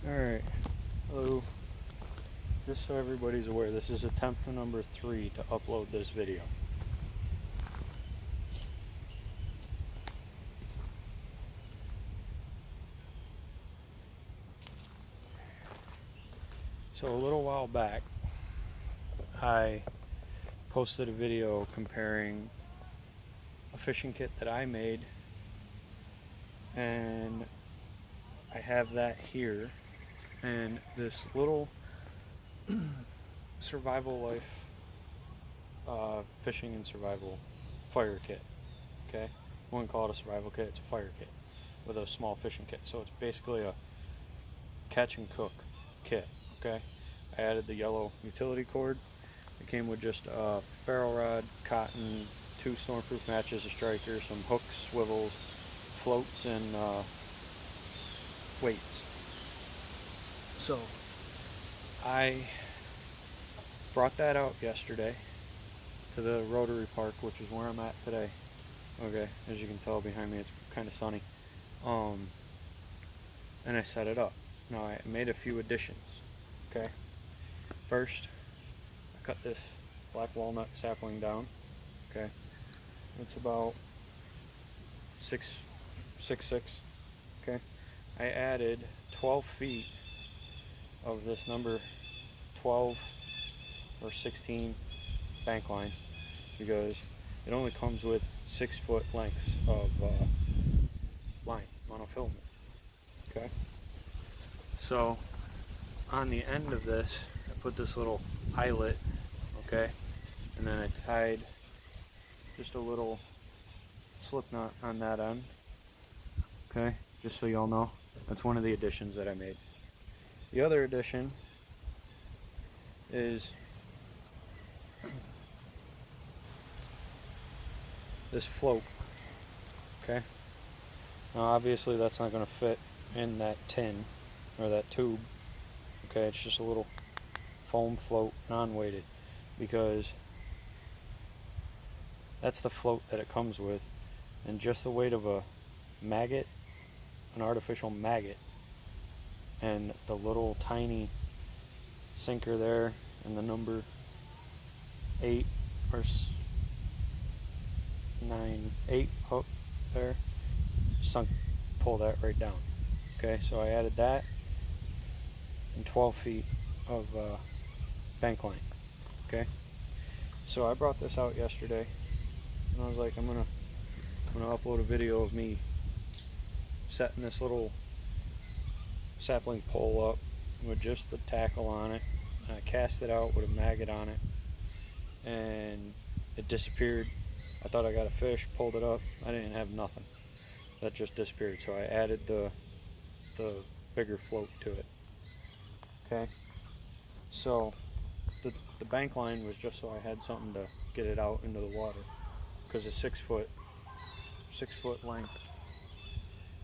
Alright, hello. Just so everybody's aware, this is attempt number 3 to upload this video. So a little while back, I posted a video comparing a fishing kit that I made, and I have that here, and this little survival life fishing and survival fire kit. Okay, I wouldn't call it a survival kit, it's a fire kit with a small fishing kit. So it's basically a catch and cook kit. Okay, I added the yellow utility cord. It came with just a ferro rod, cotton, 2 stormproof matches, a striker, some hooks, swivels, floats, and weights. So I brought that out yesterday to the Rotary Park, which is where I'm at today. Okay, as you can tell behind me, it's kind of sunny. And I set it up. Now I made a few additions. Okay, first I cut this black walnut sapling down. Okay, it's about 6'6". Okay, I added 12 feet of this number 12 or 16 bank line, because it only comes with 6 foot lengths of line, monofilament. Okay, so on the end of this I put this little eyelet. Okay, and then I tied just a little slip knot on that end. Okay, just so y'all know, that's one of the additions that I made. The other addition is this float. Okay, now obviously that's not going to fit in that tin or that tube. Okay, it's just a little foam float, non-weighted, because that's the float that it comes with, and just the weight of a maggot, an artificial maggot, and the little tiny sinker there, and the number 8 or 8 hook there, pull that right down. Okay, so I added that and 12 feet of bank line. Okay, so I brought this out yesterday, and I was like, I'm gonna upload a video of me setting this little sapling pole up with just the tackle on it. And I cast it out with a maggot on it, and it disappeared. I thought I got a fish, pulled it up, I didn't have nothing. That just disappeared. So I added the bigger float to it. Okay, so the bank line was just so I had something to get it out into the water, because it's 6 foot length.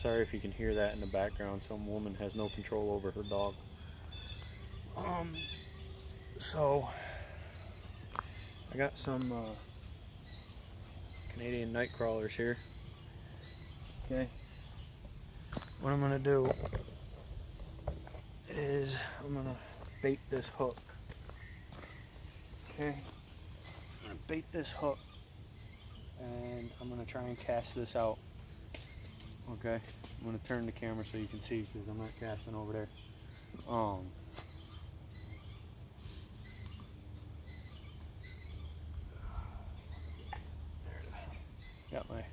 Sorry if you can hear that in the background. Some woman has no control over her dog. So I got some Canadian night crawlers here. Okay, what I'm gonna do is I'm gonna bait this hook. Okay, I'm gonna bait this hook, and I'm gonna try and cast this out. Okay, I'm gonna turn the camera so you can see, because I'm not casting over there. Got my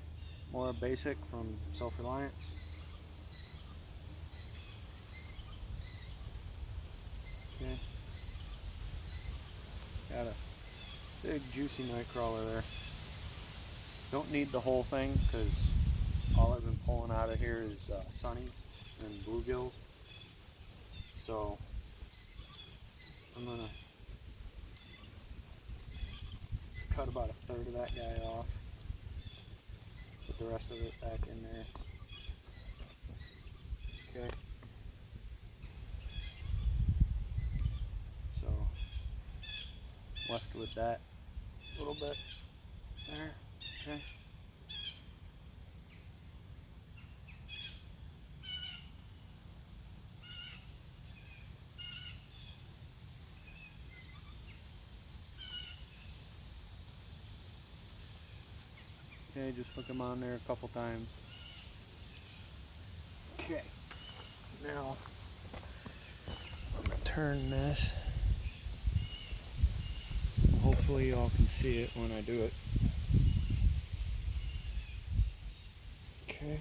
more basic from Self-Reliance. Okay, got a big juicy night crawler there. Don't need the whole thing, because all I've been pulling out of here is sunnies and bluegills. So I'm gonna cut about 1/3 of that guy off, put the rest of it back in there. Okay, so left with that little bit there. Okay, Okay, just hook them on there a couple times. Okay, now I'm gonna turn this. Hopefully y'all can see it when I do it. Okay.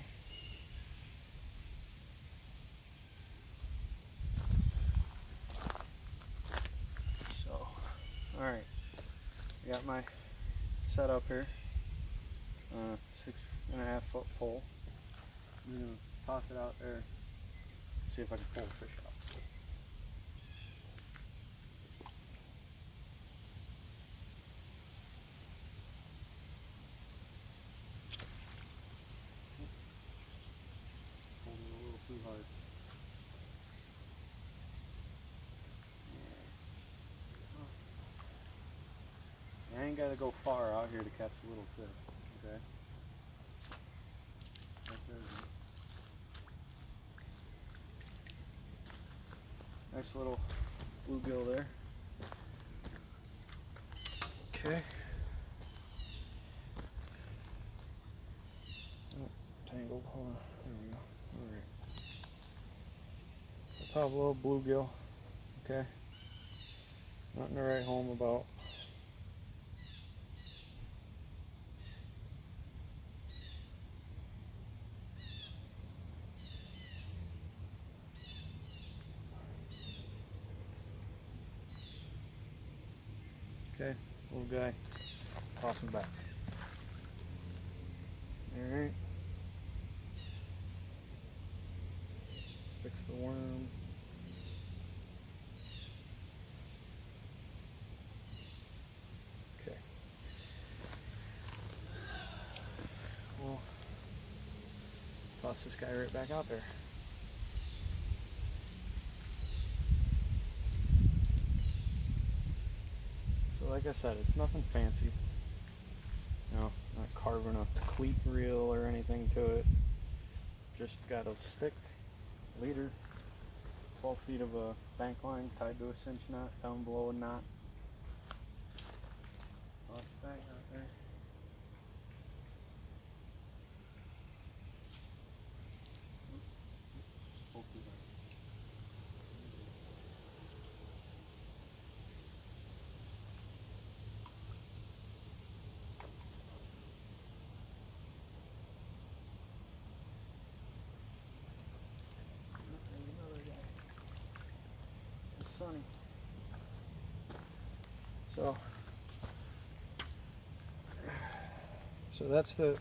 So, alright. I got my setup here. 6.5 foot pole. I'm gonna toss it out there. See if I can pull a fish out. Holding a little too hard. I ain't gotta go far out here to catch a little fish, okay? Right there. Nice little bluegill there. Okay. Oh, tangled. Hold on. There we go. Alright. Pop a little bluegill. Okay. Nothing to write home about. Okay, little guy. Toss him back. Alright. Fix the worm. Okay. We'll toss this guy right back out there. So like I said, it's nothing fancy. You know, not carving a cleat reel or anything to it. Just got a stick, leader, 12 feet of a bank line tied to a cinch knot down below a knot. Toss it back out there. Another guy. It's sunny. So that's the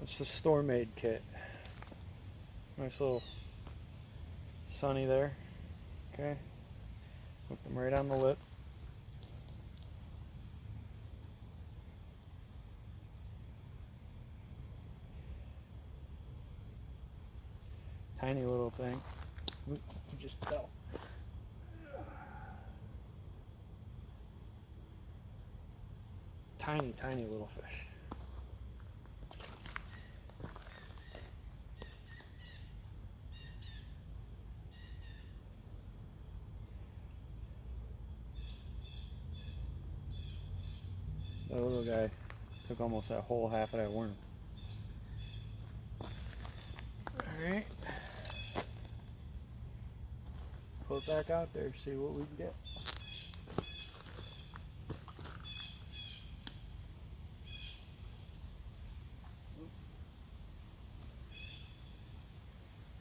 store-made kit. Nice little sunny there. Okay. Hook them right on the lip. Tiny little thing. Oop, he just fell. Tiny, tiny little fish. That little guy took almost that whole half of that worm. Alright. Pull it back out there, see what we can get.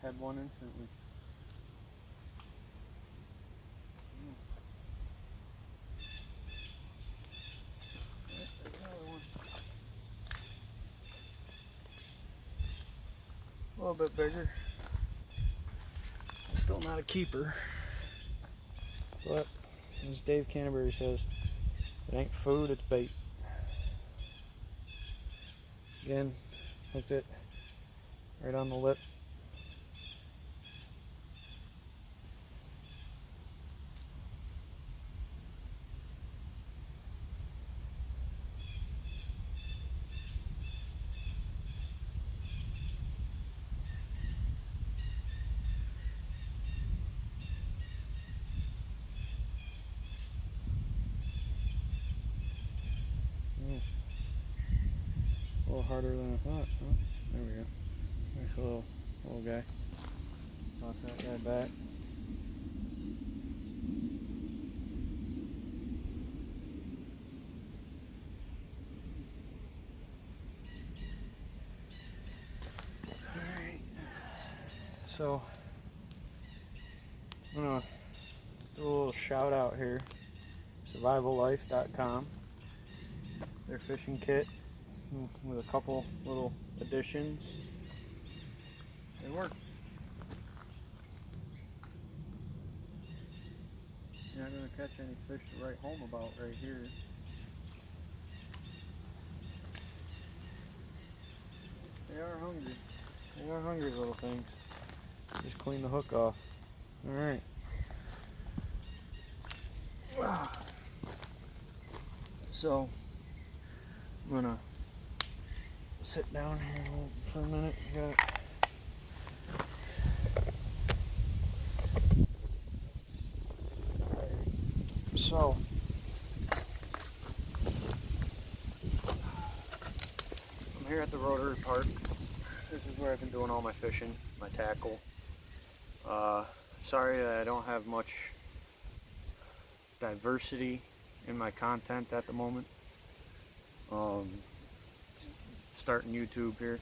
Had one instantly. There's another one. A little bit bigger. Still not a keeper. But as Dave Canterbury says, it ain't food, it's bait. Again, hooked it right on the lip. harder than I thought. Huh? There we go. Nice little guy. Knock that guy back. Alright. So I'm gonna do a little shout out here. Survivallife.com. Their fishing kit with a couple little additions. They work. You're not going to catch any fish to write home about right here. They are hungry. They are hungry little things. Just clean the hook off. Alright. So, I'm gonna sit down here for a minute. So, I'm here at the Rotary Park. This is where I've been doing all my fishing, my tackle. Sorry that I don't have much diversity in my content at the moment. Starting YouTube here.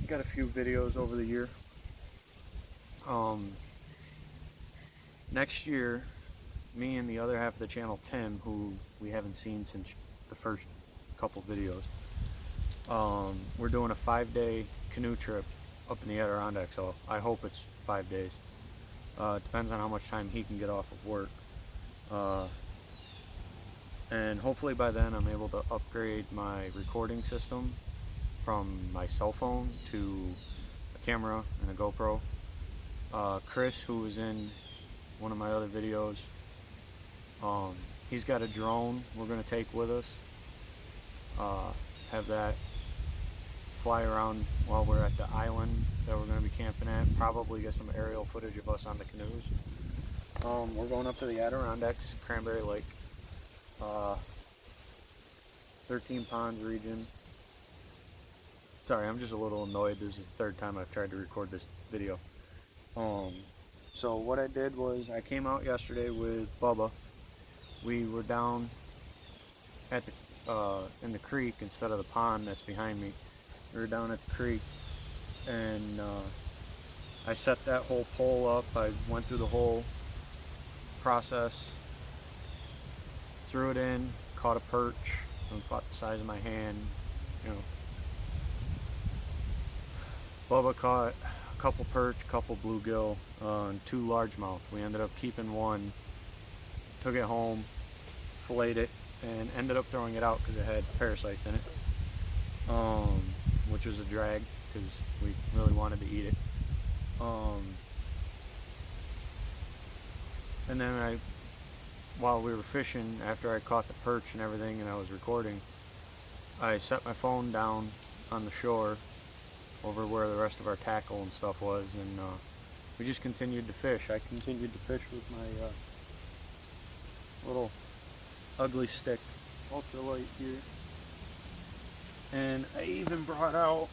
Got a few videos over the year. Next year, me and the other half of the channel, Tim, who we haven't seen since the first couple videos, we're doing a 5-day canoe trip up in the Adirondacks. So I hope it's 5 days. Depends on how much time he can get off of work. And hopefully by then I'm able to upgrade my recording system from my cell phone to a camera and a GoPro. Chris, who was in one of my other videos, he's got a drone we're going to take with us. Have that fly around while we're at the island that we're going to be camping at. Probably get some aerial footage of us on the canoes. We're going up to the Adirondacks, Cranberry Lake, 13 Ponds region. Sorry, I'm just a little annoyed. This is the third time I've tried to record this video. So what I did was I came out yesterday with Bubba. We were down at the in the creek instead of the pond that's behind me. We were down at the creek, and I set that whole pole up. I went through the whole process, threw it in, caught a perch about the size of my hand, you know. Bubba caught a couple perch, a couple bluegill, and 2 largemouth. We ended up keeping one, took it home, filleted it, and ended up throwing it out because it had parasites in it, which was a drag because we really wanted to eat it. And then while we were fishing, after I caught the perch and everything and I was recording, I set my phone down on the shore over where the rest of our tackle and stuff was, and we just continued to fish. I continued to fish with my little ugly stick, ultralight here. And I even brought out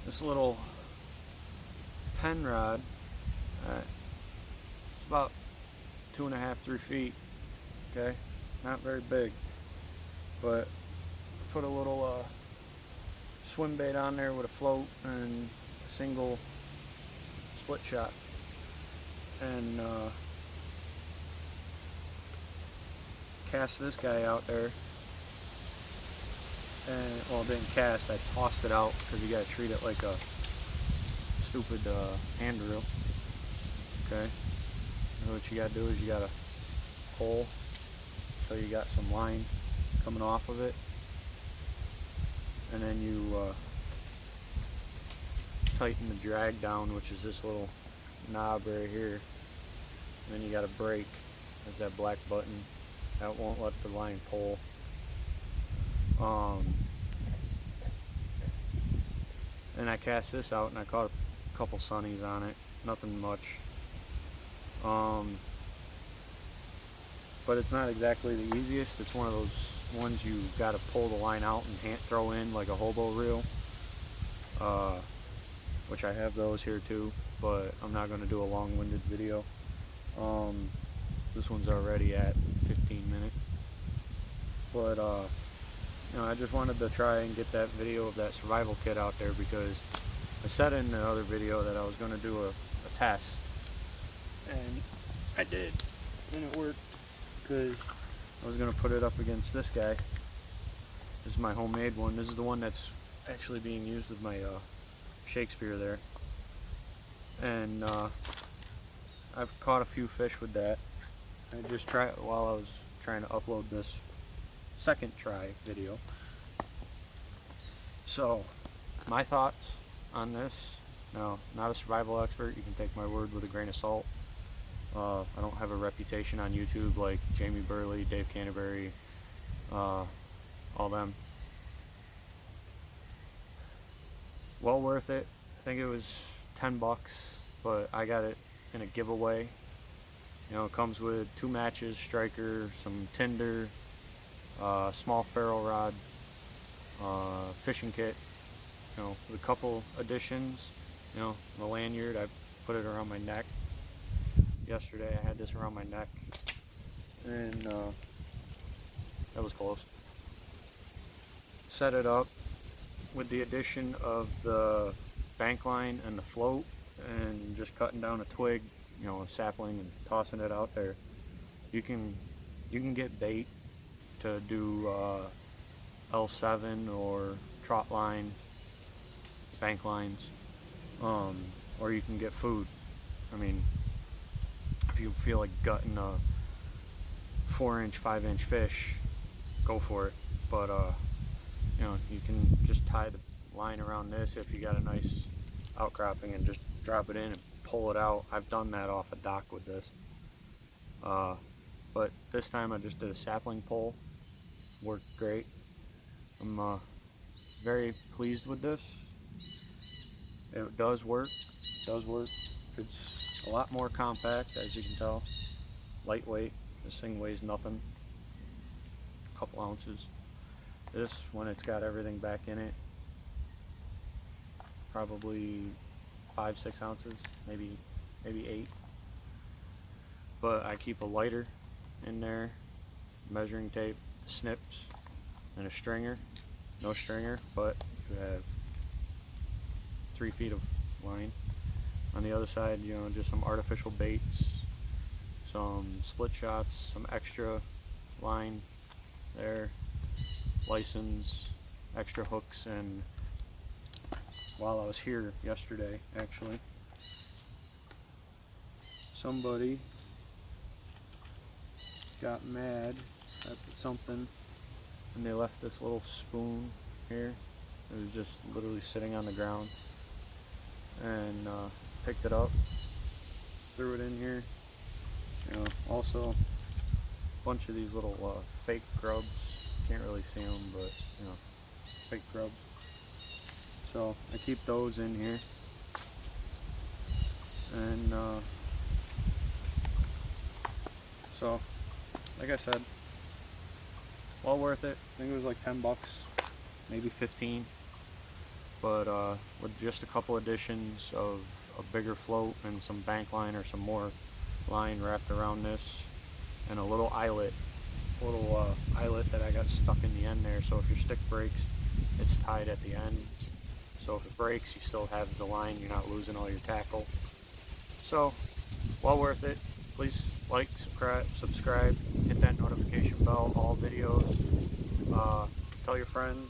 this little pen rod. It's about 2.5, 3 feet. Okay, not very big, but put a little swim bait on there with a float and a single split shot, and cast this guy out there. And well, it didn't cast, I tossed it out because you gotta treat it like a stupid hand reel. Okay, and what you gotta do is you gotta pull so you got some line coming off of it, and then you tighten the drag down, which is this little knob right here, and then you got a brake. There's that black button that won't let the line pull. And I cast this out and I caught a couple sunnies on it, nothing much. But it's not exactly the easiest. It's one of those ones you got to pull the line out and hand throw in like a hobo reel, which I have those here too, but I'm not going to do a long-winded video. This one's already at 15 minutes, but you know, I just wanted to try and get that video of that survival kit out there, because I said in the other video that I was going to do a test, and I did, and it worked, because I was going to put it up against this guy. This is my homemade one. This is the one that's actually being used with my Shakespeare there, and I've caught a few fish with that. I just tried it while I was trying to upload this second try video. So my thoughts on this, now, not a survival expert, you can take my word with a grain of salt. I don't have a reputation on YouTube like Jamie Burley, Dave Canterbury, all them. Well worth it. I think it was 10 bucks, but I got it in a giveaway. You know, it comes with 2 matches, striker, some tinder, small ferrule rod, fishing kit, you know, with a couple additions. You know, the lanyard, I put it around my neck. Yesterday I had this around my neck, and that was close. Set it up with the addition of the bank line and the float, and just cutting down a twig, you know, a sapling, and tossing it out there. You can get bait to do L7 or trot line, bank lines, or you can get food. I mean, if you feel like gutting a 4-inch, 5-inch fish, go for it. But you know, you can just tie the line around this if you got a nice outcropping and just drop it in and pull it out. I've done that off a dock with this, but this time I just did a sapling pole. Worked great. I'm very pleased with this. It does work. It's a lot more compact, as you can tell. Lightweight. This thing weighs nothing. A couple ounces. This, when it's got everything back in it, probably 5-6 ounces, maybe 8. But I keep a lighter in there, measuring tape, snips, and a stringer. No stringer, but you have 3 feet of line. On the other side, you know, just some artificial baits, some split shots, some extra line there, license, extra hooks. And while I was here yesterday, actually, somebody got mad at something, and they left this little spoon here. It was just literally sitting on the ground, and picked it up, threw it in here. You know, also a bunch of these little fake grubs. Can't really see them, but you know, fake grubs. So I keep those in here, and so like I said, well worth it. I think it was like 10 bucks, maybe 15. But with just a couple additions of a bigger float and some bank line or some more line wrapped around this, and a little eyelet that I got stuck in the end there, so if your stick breaks, it's tied at the end, so if it breaks, you still have the line, you're not losing all your tackle. So well worth it. Please like, subscribe, hit that notification bell, all videos, tell your friends.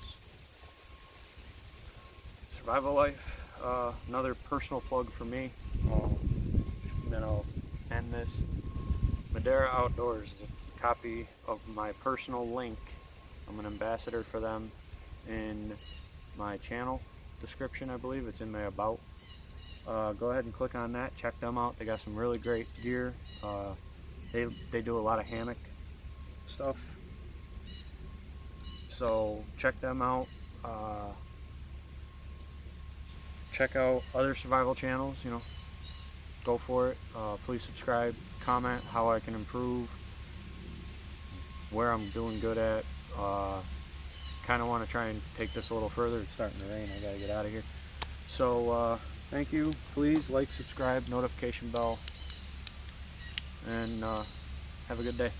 Survival life. Another personal plug for me, and then I'll end this. Madera Outdoors is a copy of my personal link. I'm an ambassador for them in my channel description. I believe it's in my about. Go ahead and click on that, check them out. They got some really great gear. They do a lot of hammock stuff, so check them out. Check out other survival channels, you know, go for it. Please subscribe, comment how I can improve, where I'm doing good at, Kind of want to try and take this a little further. It's starting to rain. I gotta get out of here. So thank you. Please like, subscribe, notification bell, and have a good day.